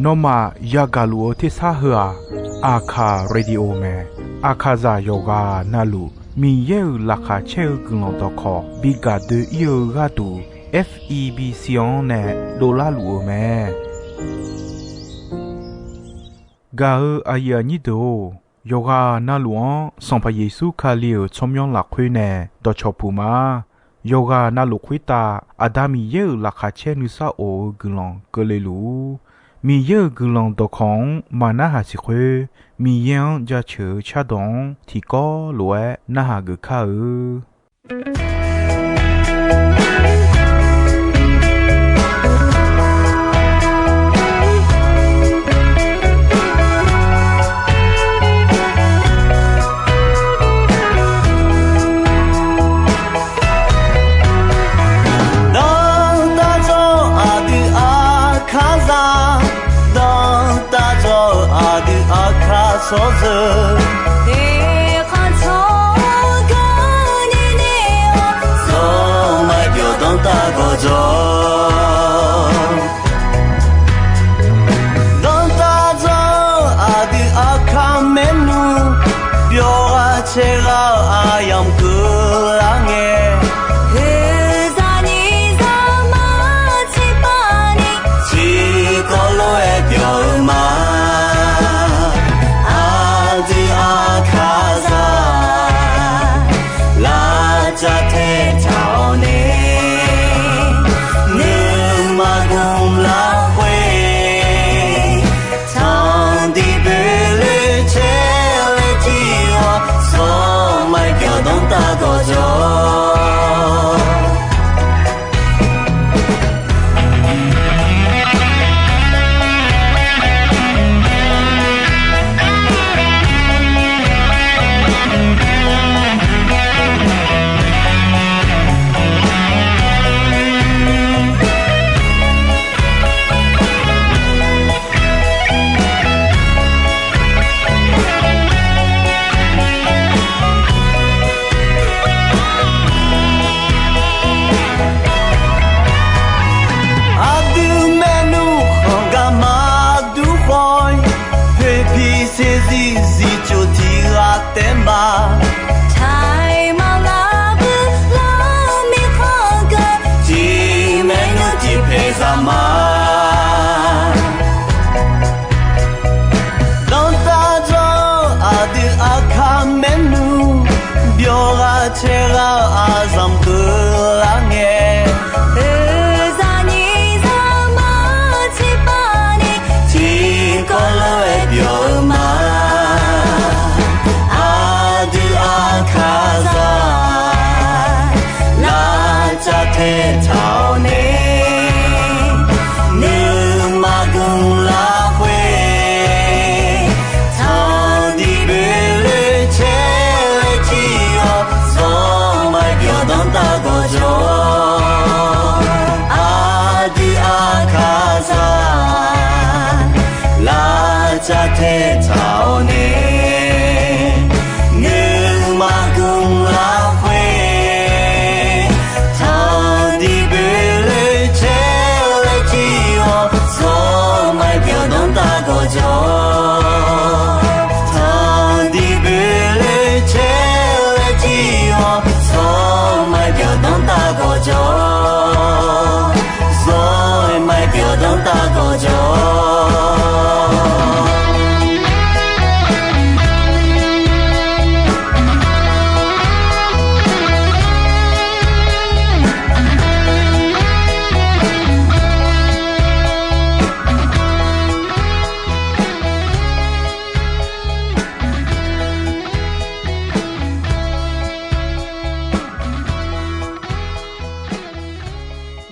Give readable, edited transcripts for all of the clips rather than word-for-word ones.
นอมายากาลูที่ซาหัวอาคาเรดิโอเมอาคาซาโยกานาลูมีเยอลักาเชลกลองตอคอบิกาเดเยกาตู FEB ซิออนเนโดลาลูเมกาอายานิโดโยกานาลูอันสัมปะเยซูคาลีชมยองลักคุยเนดอชอปูมาโยกานาลูคุยตาอาดามีเยอลักาเชนุซาโอกลองกเลลูมีเยอะกลองตอของมานาหาสิควมียังจะเชื่อชาดงที่ก็รวยนาหากข้า说着，你看从个你你我，从来就当大个着，当大着阿的阿卡梅努，表阿切拉阿样个啷个。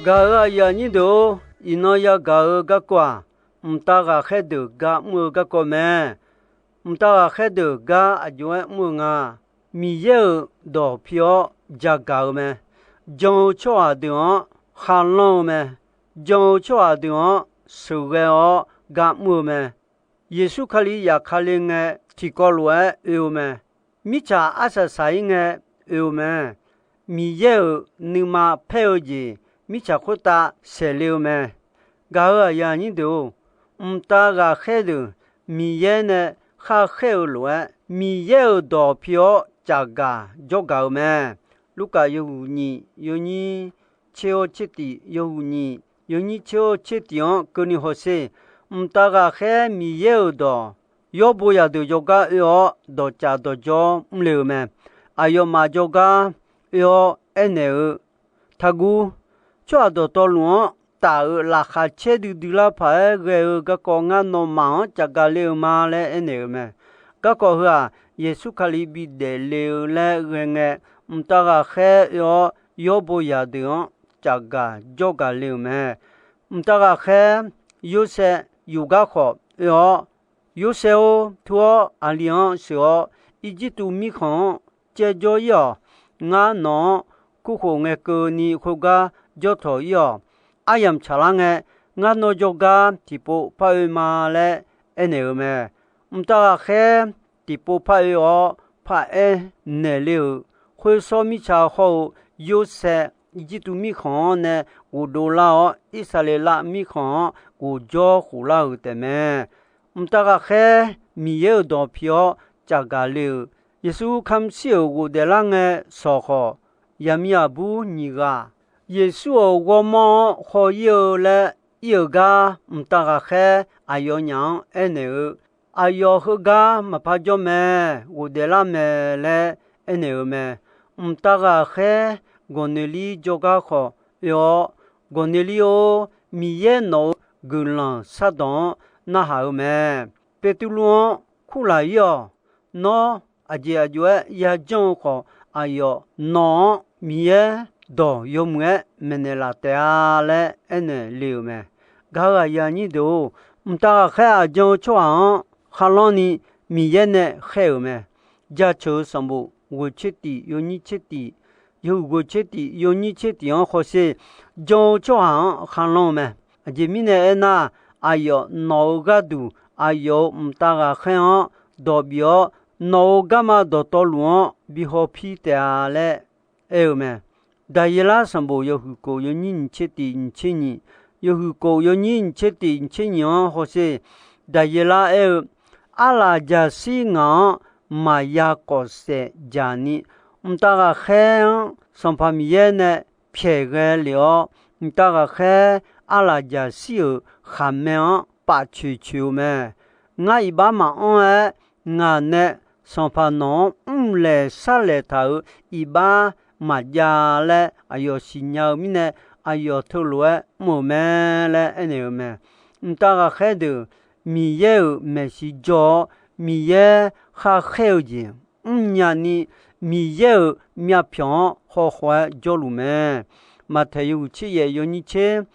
gà ya ni do ino ya ga kwa mta ga khedu ga mu ga ko me mta ga khedu ga ajwa mu nga mi ye do pyo ja ga me jong chwa de han lo me jong chwa de su ge o ga mu me yesu khali ya khali nge ti ko lo e me mi cha asa sai nge e me mi ye ni ma phe ji mi cha khota se liu me ga ya ni do ta ga khe de mi ye ne kha khe lo mi ye do pyo cha ga jo ga me Luka yo ni yo ni cheo chiti yo ni cheo chitiong kuni hose ta ga khe mi ye do yo bo ya do yo ga yo do cha do jo mle me ayo ma jo ga yo ene thagu cho do to lu ta la kha che du la pha ge ga ko nga no ma cha ga le ma le ene me ga ko ha yesu khali bi de le le nge ta ga khe yo bo ya de cha ga jo ga le me ta ga khe yo se yu ga kho yo se o thuo alliance o ijitu mi khon che jo yo nga no ku kho nge ko ni kho ga jo tho yo ayam chala nge nga no jo ga tipo pa ma le ene me ta ga khe tipo pa yo pa ne le khoi so mi cha ho yo se ijitu mi khon ne u do la o isale la mi khon u jo khu la u te me ta ga khe mi ye do pyo cha ga le yesu kham si o de la nge so kho yam ya bu ni ga yesu o go mo ho ye le ye ga ta ga khe ayo nyang ene ayo ho ga ma pa jo me u de la me le ene me ta ga khe goneli joga kho yo goneli o mi ye no gulan sa don na ha me petulon khula yo no aje ajwe ya jon kho ayo no mi ye do yo mwe menela te ale ene liu me ga ga ya ni do ta kha ajo chwa khaloni mi ye ne khe me ja cho sambu wo chiti yo ni chiti yo go cheti yo ni cheti on khose jo cho han khalon me je mi ne na ayo no ga du ayo mta ga khan do bio no ga ma do to lu bi ho phi te ale e me da yela sambo yo hu ko yo ni cheti chi ni yo hu ko yo ni cheti chi ni on khose da yela e ala ja si nga ma ya ko se jani ta ga khe son famille ne phe ge liao ta ga khe ala ja si kha me pa chu chu me nga i ba ma on nga ne son pa non le sa le ta i ba ma ja le ayo si nya mi ne ayo to lo mo me le ene me ta ga khe de mi ye me si jo mi ye kha khe ji nya ni mi ye mia pion ho hwa jo lu me ma the yu chi ye yo ni che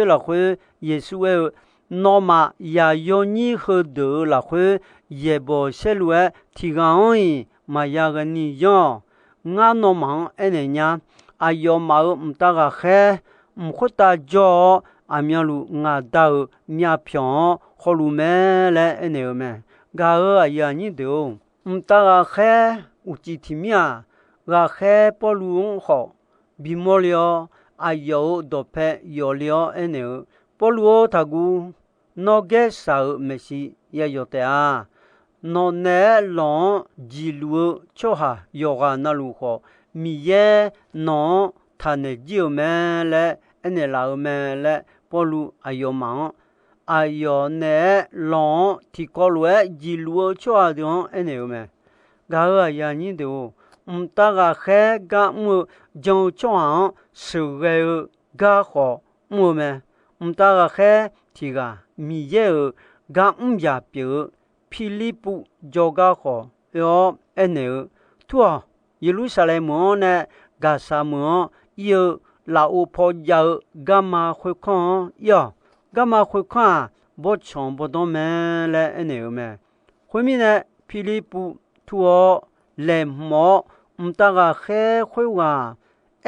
la hwe yesu e no ma ya yo ni he de la hwe ye bo se lu ti ga on ma ya ga ni yo nga no ma ene nya ayo ma ta ga khe kho ta jo a mya lu nga da mia pion ho lu me le ene me ga ya ni de ta ga khe u chi ti mia ga khe po lu ho bi mo lio ayo do pe yo lio ene po lu ta gu no ge sa me si ya yo te a no ne lo ji lu cho ha yo ga na lu ho mi ye no ta ne ji me le ene la me le po lu ayo ma ayo ne lo ti ko lu ji lu cho a de ene me ga ya ni de ta ga khe ga mu jong cho su ge ga ho mu me ta ga khe ti ga mi ye ga ya pi philipu jo ga ho yo ene tu Jerusalem ne ga sa mo ye la o po ya ga ma khwe khon yo ga ma khwe khon bo chon bo don me le ene me khwe mi ne philipu tu le mo ta ga khe khwe wa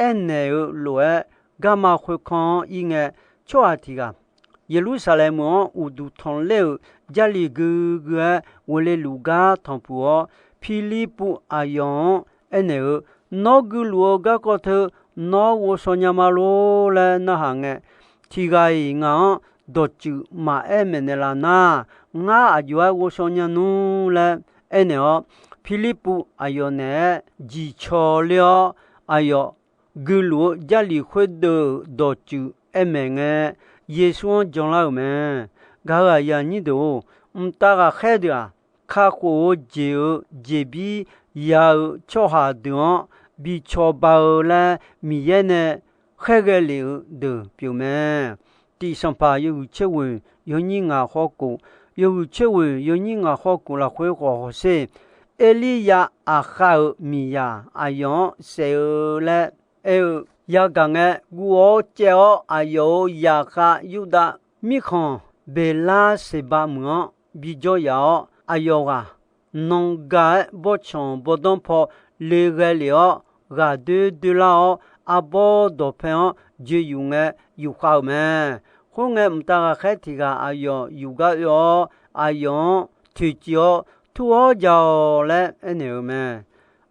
ene lo ga ma khwe khon yi nge cho a ti ga Jerusalem u du ton le jali gu gu wo le lu ga ton pu philipu ayon ene no gu lu ga ko the no wo so nya ma lo le na ha nge 提个俺多久嘛爱们的啦那，俺就爱我少年奴嘞，哎呢，菲利普哎呦呢，记错了，哎呦，格鲁家里会的多久爱们个，耶稣将来们，个呀你都，大个孩子啊，卡火就这比要做下的，比做包了，米耶呢。海个流的表面，地上爬有七位，有人啊好过，有七位有人啊好过了会好些。埃利亚啊好米呀，啊用谁了？也讲个我叫啊有亚哈有的米康贝拉十八门比较要啊有啊，农家不穷不动破，那个了，个对了。阿波多朋友就用个有好咩，后个唔大个海提个阿用有个哟，阿用推脚土好就嘞一牛咩，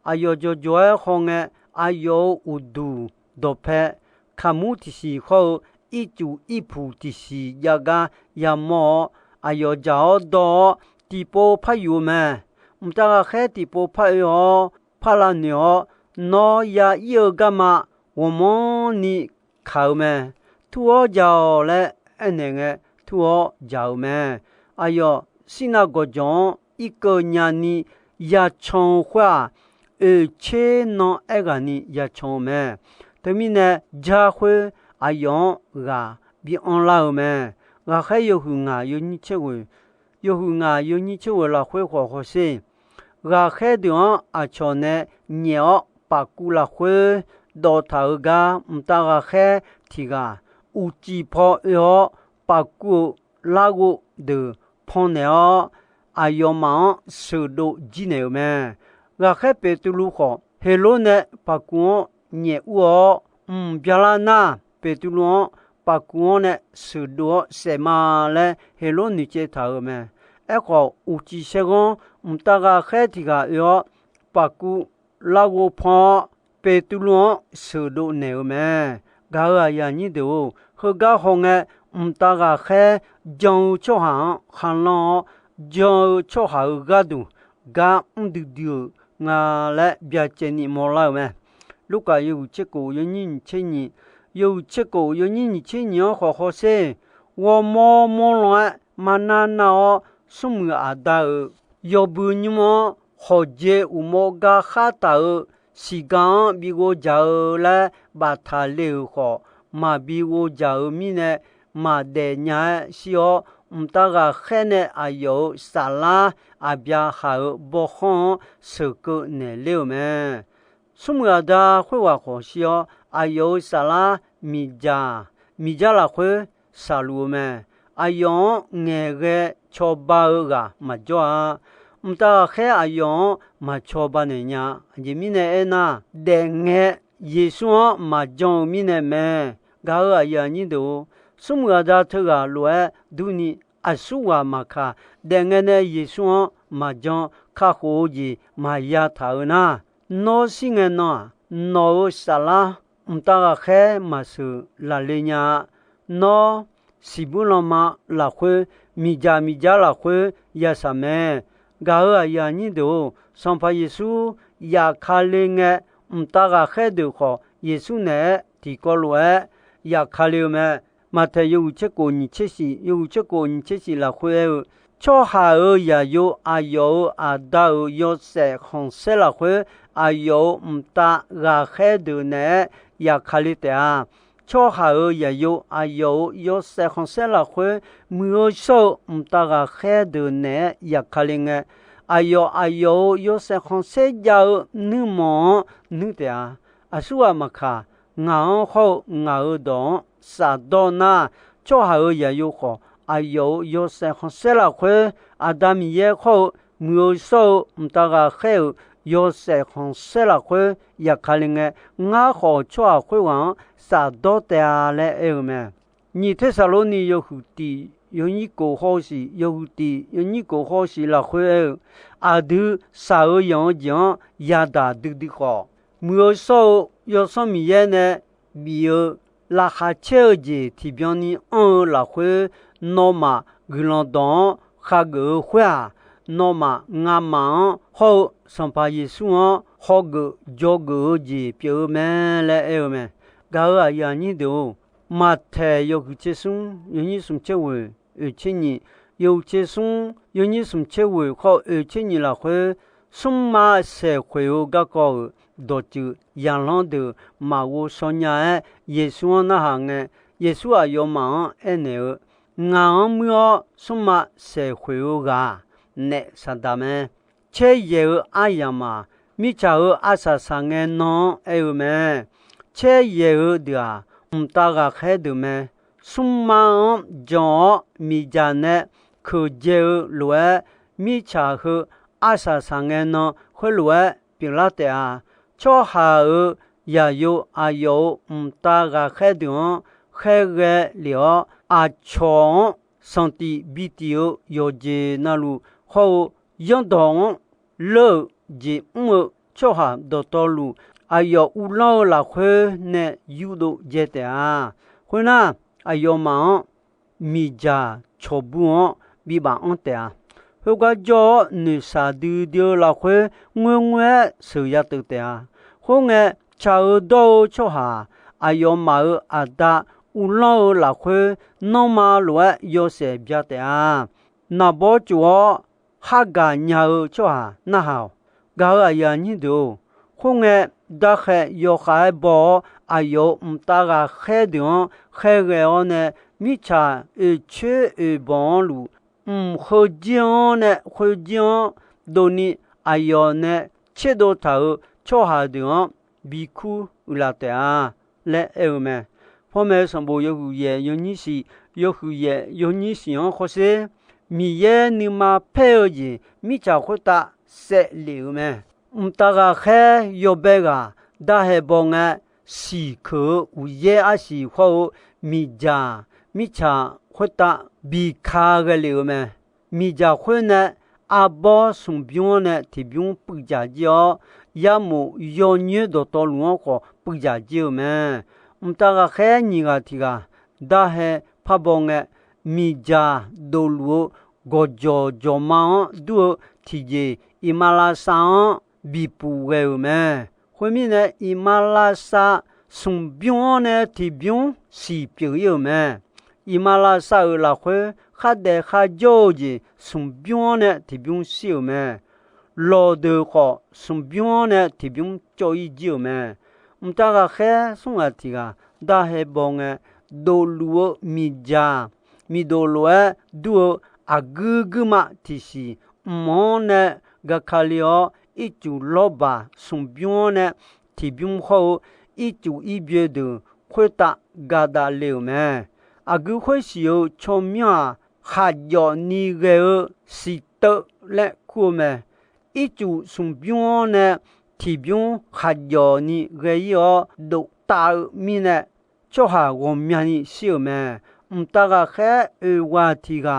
阿用就做好个阿用有度多拍，看木的时候一足一步的时一个也么，阿用就多地波拍有咩，唔大个海地波拍哟，拍了牛，那也有个嘛。我们你靠咩？土我教嘞，那个土我教咩？哎呦，是那个种一个年你也充话，而且呢，那个你也充咩？对面呢，家会哎呦个比安老咩？我还有户啊，有你吃过，有户啊，有你吃过了会好好些。我还的啊，像呢鸟把古了会。到头个唔大个海提个，有几泡药，把骨拉个的泡了，哎呦忙手都几年咩？我海白都如何？黑罗呢？把骨捏我，别啦那白都罗把骨呢手都什么嘞？黑罗你接头咩？一个有几些个唔大个海提个药，把骨拉个泡。贝杜罗手都牛咩？搞个呀你都和搞好个，大个海将做行行咯，将做好个都，搞丢丢，我来别见你莫来咩？如果有这个有人请你，有这个有人请你好好些，我莫来，嘛那哦，什么阿达哦，要不你么好接有么个哈达哦？时间比我早来，把它留好，嘛比我早米呢，嘛得伢是哦，大个海呢，还有沙拉，阿边还有不好，手个呢留咩？什么的会话好些哦，还有沙拉米家啦会沙路咩？还有那个炒包个嘛做啊。大海阿用嘛错吧呢呀，你们呢那等个耶稣嘛讲你呢咩？搞个呀你都什么的这个来都你阿苏啊嘛卡，等个呢耶稣嘛讲卡好的嘛呀头那，那是个那那啥啦？大个海嘛是哪里呀？那是不那么拉会米家拉会呀啥咩？搞个呀你都上怕耶稣呀卡灵个大个海都好，耶稣呢提过来呀卡了咩？马太有这个你这是有这个你这是拉会，做下儿也有啊有啊到有些红色拉会啊有大个海都呢呀卡里的啊。做下儿也有啊有些红色拉会，没有说大个海都呢呀卡灵个。哎呦，有些红色叫你么你的啊？啊说嘛卡，俺好俺懂，啥都那做下儿也有好。哎呦，有些红色拉会，阿达米也好，没有说大个海有些红色拉会也卡灵个，俺好做会玩啥都的啊嘞咩？你这啥路你有蝴蝶？有你个好事，有的有你个好事了会阿都啥个样样也打的好，没有说有什么样呢？没有 là khá chơi gì thì biên ni là khuê nó mà gửi lòng đó khá gửi khuê nó mà ngà mà họ xong phá Giê-xu họ gửi cho gửi gì biểu mẹ là eo mẹ gà ở nhà như đâu mà thề yêu cái chế sung yêu như sung chế hội ở trên nhị yêu chế sung yêu như sung chế hội họ ở trên nhị là khuê sung mà sẽ khuê ở gà có đồ chữ yang long de ma wo son ya Giê-xu na hàng Giê-xu à yo ma ene nga myo suma se khwe ga ne sadame che ye ayama mi cha asa sange no eume che ye dia umta ga khe de me suma jo mi jane khu je lue mi cha hu asa sange no khwe lue pi la te a cho ha ya yo ayo umta ga khe de khe ge liao a chong santi bitio yo je na lu ho yon dong le je mo cho ha do to lu ayo u lo la khwe ne yu do je te a khwe na ayo ma mi ja cho bu bi ba on te a ho ga jo ni sa du dio la khwe ngwe ngwe su ya tu te a ho nge cha do cho ha ayo ma a da u lo la khwe no ma lue yo se bia te a na bo chuo ha ga nya cho ha na hao ga ya ni do khu nge da khe yo khai bo ayo mta ga khe de khe ge one mi cha e che e bon lu kho jion ne kho jion do ni ayo ne che do ta cho ha de bi khu la te a le e meพ่อแม่สมบูรณ์ยกูเย่ยนี่สิยกูเย่ยนี่สิอ๋อข้อเสมีเย่นิมาเพ่อจีมีจ่าขุตาเสเหลียวแม่ตากาแค่ยบเบกาได้เฮบงะสีคืออุเย่อาสีข้อมีจ่ามีจ่าขุตาบีคากเหลียวแม่มีจ่าขุนะอาบอสมบิวนะที่บิวปุกจ่าเจียยามูยอนี่ดตอลวงก็ปุกจ่าเจียแม่ตากาแค่นี่กาที่กาได้เฮพะบงะมีจ่าดลูกจอจอมาดูที่เจอิมาลาซาบีปูเกอแม่คนมีเนี่ยอิมาลาซาส่งบิวเนี่ยที่บิวสีเปียวแม่อิมาลาซาละคนข้าเดข้าโจจีส่งบิวเนี่ยที่บิวสีแม่รอเดือขอส่งบิวเนี่ยที่บิวจอยจีแม่ตากาแค่ส่งอาทิกาได้เฮบงะโดลูมีจ่ามีโดลูดูอากูมาที่สิมอนเนกะคาลิโออีจูลอบาส่งบิวเนที่บิวเขาอีจูอีเบียดูคุยตากาดาเลวแม่อากูคุยสิโอชอมยาขาดยอนีเกอสิเตและคูแม่อีจูส่งบิวเนที่บิวขาดยอนีเกยอดูตามีเนcho ha wo mya ni siu me ta ga khe e wa ti ga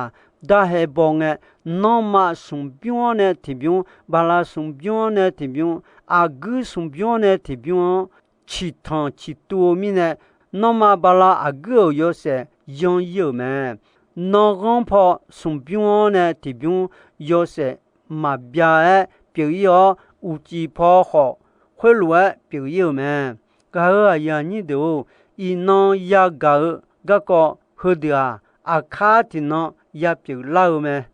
da he bong e no ma sum bion ne ti bion ba la sum bion ne ti bion a gu sum bion ne ti bion chi tan chi tu mi ne no ma ba la a gu yo se yon yo me no gon po sum bion ne ti bion yo se ma bia e pi yo u ji po ho hwe lu e pi yo me ga ya ni do ino ya ga ko hudia akati no ya pi lao me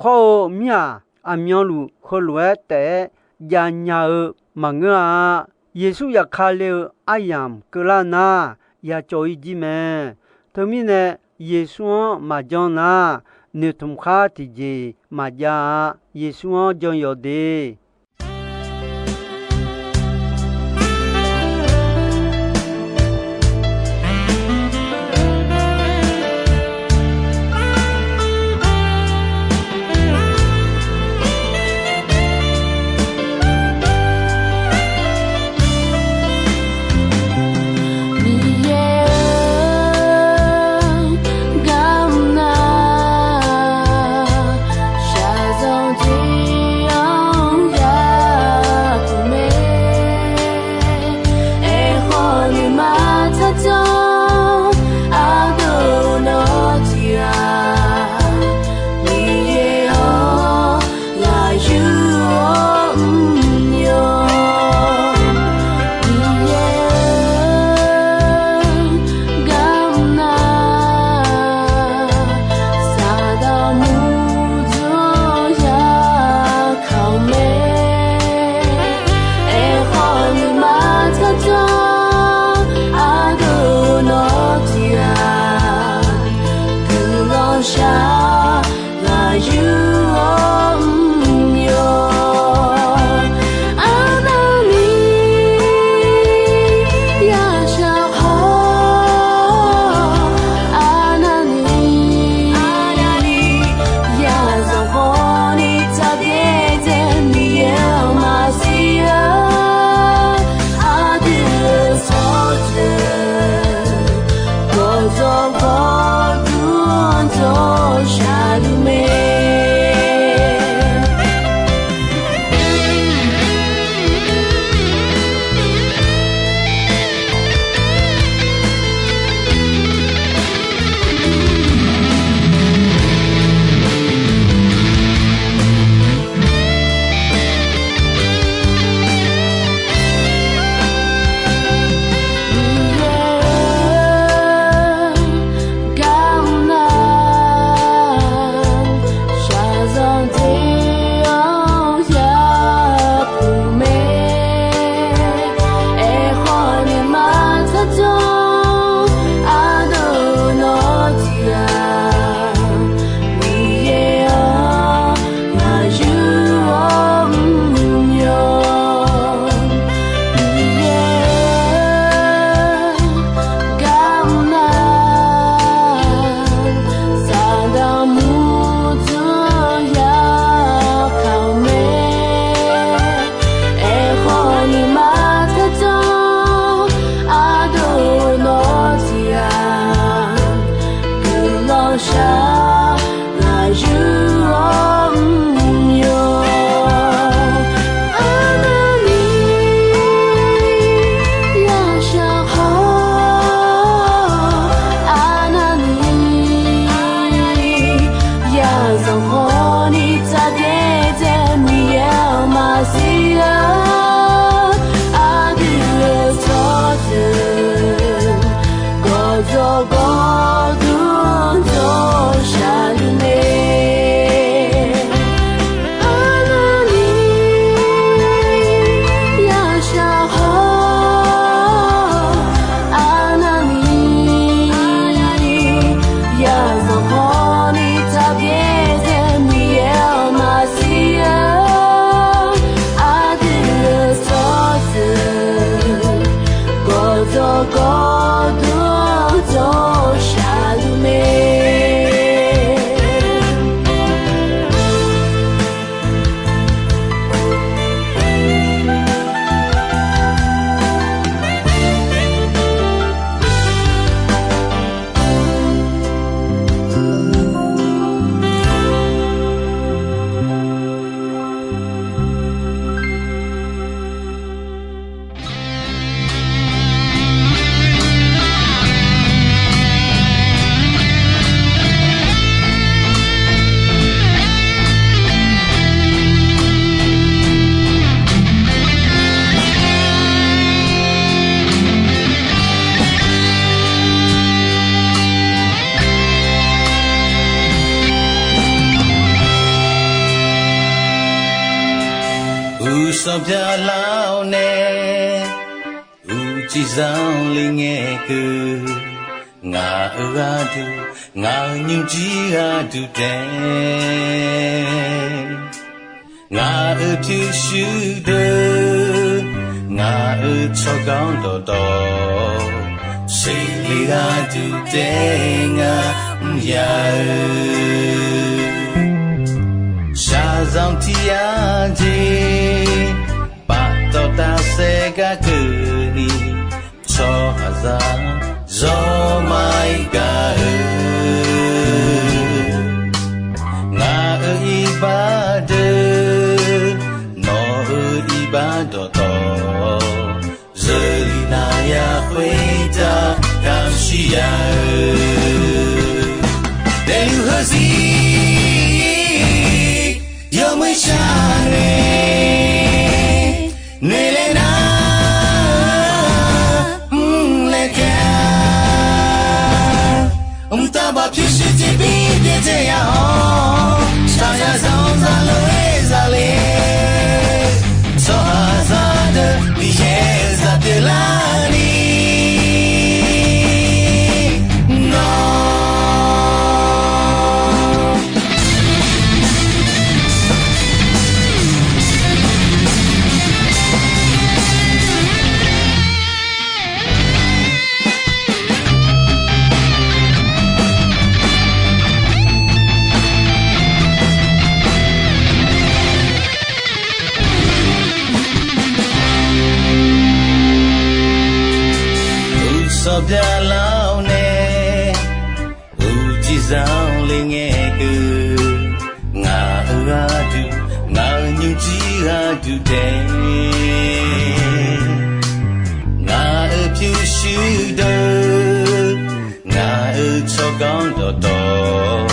kho mia amyo lu kho lue te ya nya ma nga Yesu ya khale ayam klana ya choi ji me to mi ne Yesu ma jona ne tum kha ti ji ma ja Yesu jon yo de Shazong ji စောပြလောင်းနဲ့ဦးကြည်ဆောင်လေးငယ်ကူငါအရာတူငါညူကြီးဟာတူတဲ့ငါအဖြစ်ရှိတဲ့ငါအချောကောင်းတော်စိတ်လေးဟာတူတဲ့ငါရာရှာဆောင်တရားကြီးပတ်တော်တာစေကကူနီချောဟာဇာဇောမိုင်ကာငါအီပါဒေနောအီပါတော်ဇေလီနာယာခွေတာကံရှိရတဲ့လူဟစီYo me share Nelena Leka Taba pishi tibi de ya ho Saya zonza loezale So hazade Biyeza delaniပြလောင်းနဲ့ ဟာတူတယ်ငါအဖြူရှူတော့ငါအချောကောင်းတော့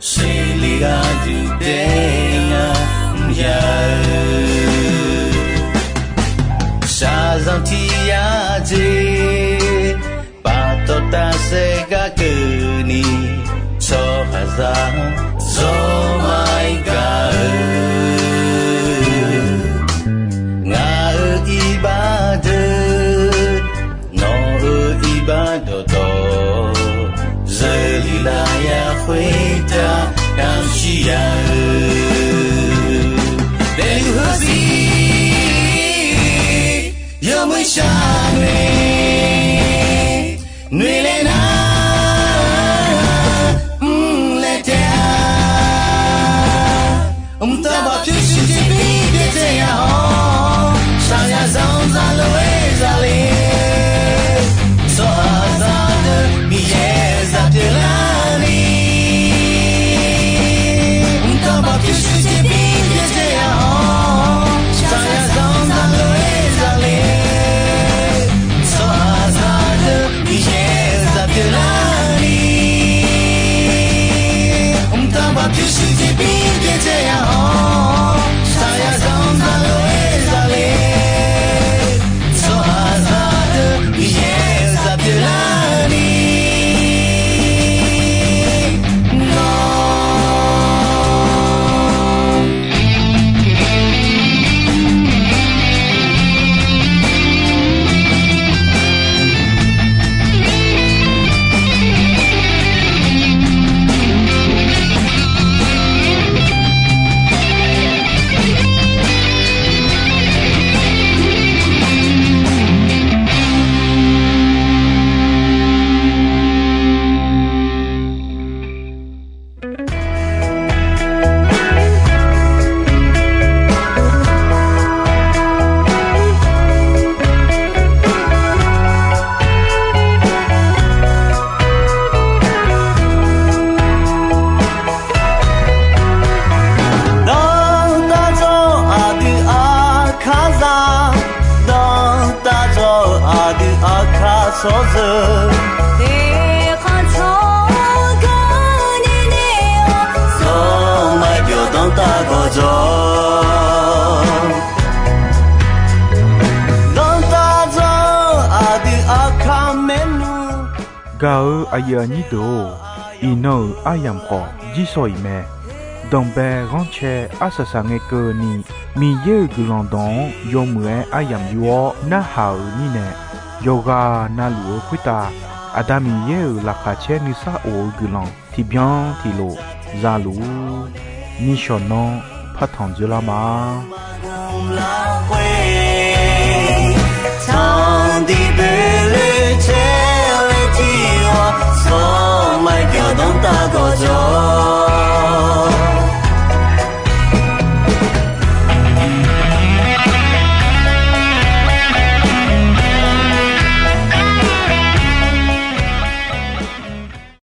ရှေးလေးဟာတူတယ်ငါယာရှာဆောင်တီယာကြီးပါတော့တာစေကကူနီချောဟာဇာOh my God Nga ibado No ibado do Zelila ya khweta Kamshia Then you see Yo me shame Nwelena Umtaba pyeshi jibi gete ya ho Shaya zonza loe zale So azade miyeza tilani Umtaba pyeshi jibi gete ya ho Shaya zonza loe zale So azade miyeza tilani Umtaba pyeshi jibi gete ya ho Saya zonza loe zale So azade miyeza tilani No Gao ayani do ino ayam ko jisoi me dombe ronche asasange ko ni mi ye gulondon yomwe ayam yo na hau ni ne yoga na luo kwita adami ye la khache ni sa o gulon ti bien ti lo zalu ni shono phathon jula ma